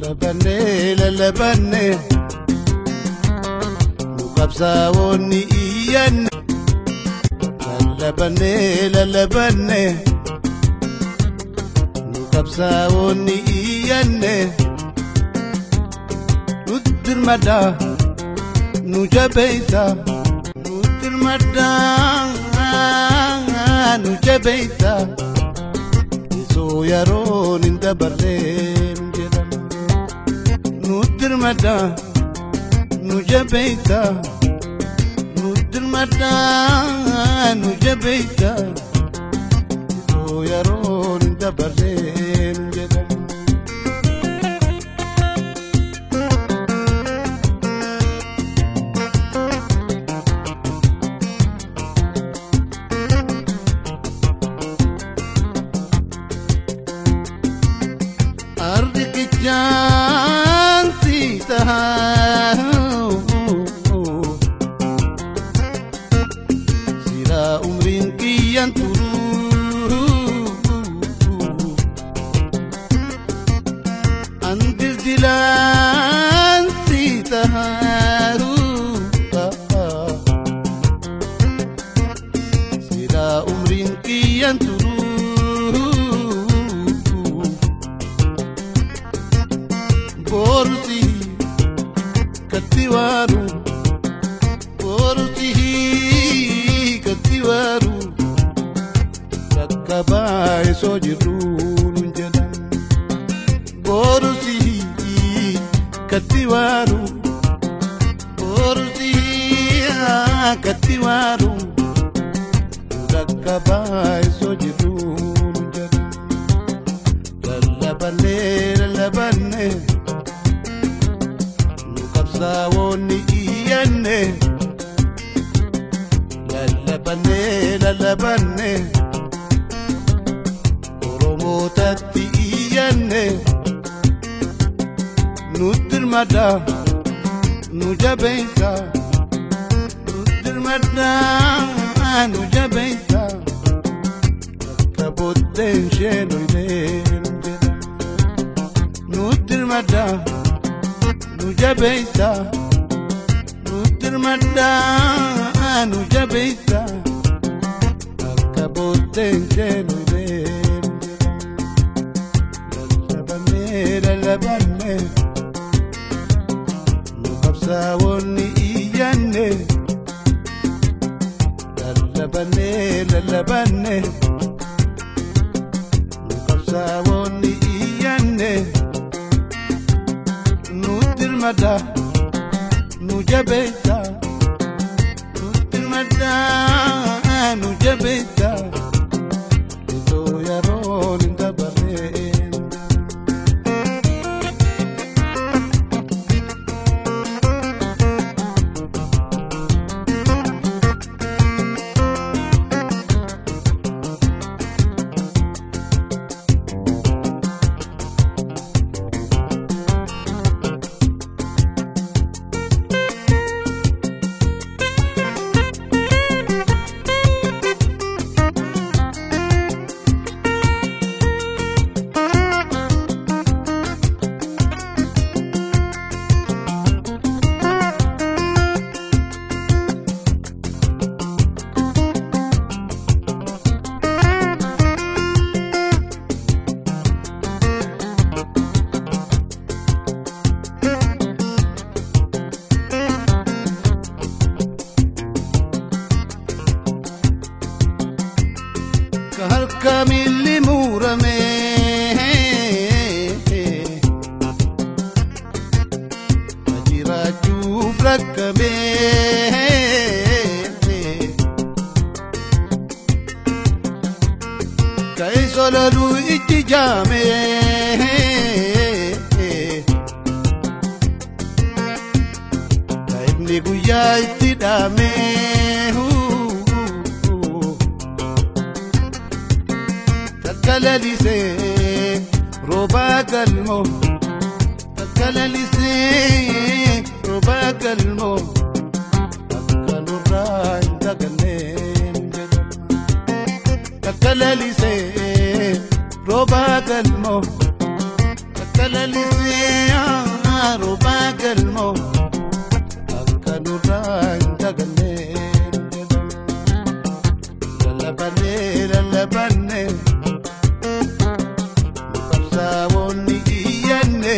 lalabanne nukabsaawonni iyyanne lalabanne nukabsaawonni iyyanne nuttirmadda nujabeeysa nuttirmadda nujabeeysa isoo yaroon hin dabarreen jedhama nuttirmadda nujabeeysa nuttirmadda nujabeeysa isoo yaroon hin dabarreen jedhama jansi tahu sira umrin kian turu andir dilan si tahu sira umrin kian turu Porti katiwaru Porti katiwaru Takkabai sojirun jalan Porti katiwaru Porti katiwaru Takkabai sojirun jalan Lalabanne Nukabsaawonni iyyanne lalabanne Oromootatti iyyanne nuttirmadda nujabeeysa nuttirmadda nujabeeysa akka booddeen sheenoyleen jedha nuttirmadda nujabeeysa nuttirmadda nujabeeysa akka booddeen sheenoyleen lalabanne nukabsaawonni iyyanne lalabanne nukabsaawonni iyyanne nuttirmadda nujabeeysa nuttirmadda nujabeeysa isoo yaroon hin dabarreen harka milli murame ajirachuuf rakkame ka'ee solaluu ijji jaame ka'ifni guyyaa itti dhaame Takkalalise roba galmo Takkalalise roba galmo Takkanurraa hin daganeen jedhama Takkalalise roba galmo Kalalisee roobaa galmoo akka nurraan dagannee lallabannee qabsaa'oonni iyyanne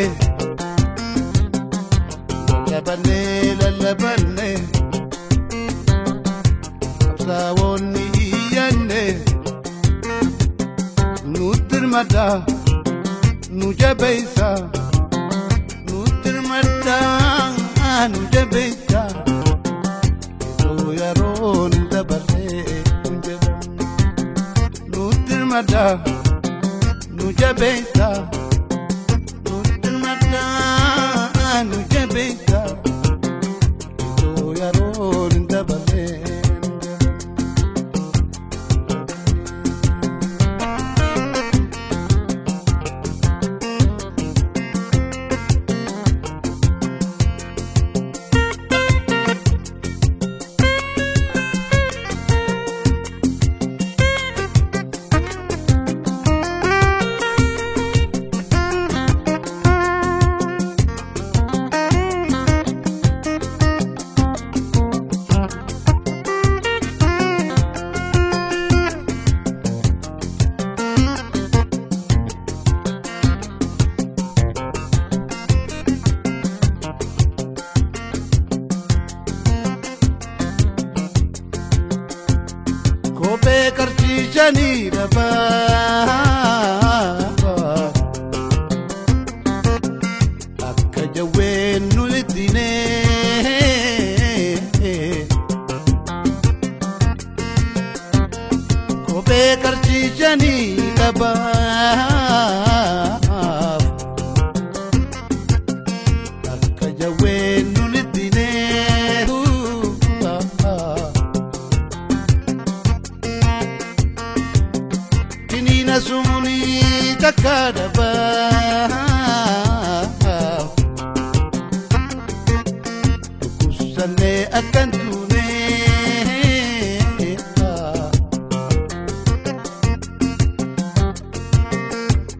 lallabannee qabsaa'oonni iyyanne nutti hirmataa nu jabeessa nutti hirmataa nu jabeessa yeroo yeroon dabaree nutti hirmataa nu jabeessa nutti hirmataa nu jabeessa yeroo yeroon dabaree. Kophee qarsiisanii dhabaa akka jawween nu ittinee kophee qarsiisanii dhabaa akka jawween nu ittinee. Sumuni takadaba kusale akantune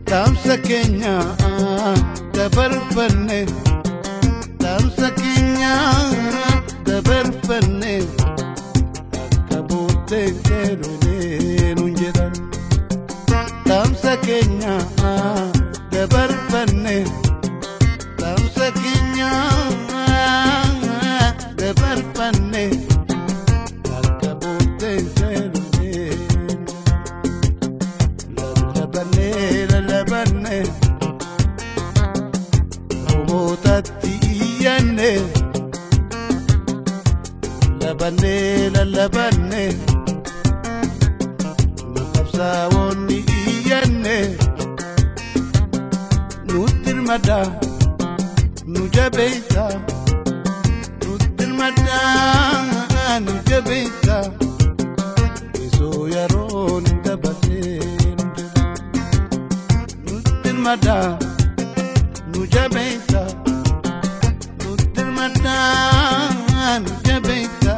tamsa Kenya dabarfanne tamsa Kenya dabarfanne akabote kerone nunjedan tamsa Kenya dabarfanne tamsa Kenya dabarfanne akabote kerone lallabannee roobotatti iyyanne lallabannee nu qabsaa'oonni iyyanne nutti hirmataa nu jabeessa nutti hirmataa nu jabeessa yeroo yeroon dabaree nutti hirmataa nu jabeessa nutti hirmataa nu jabeessa.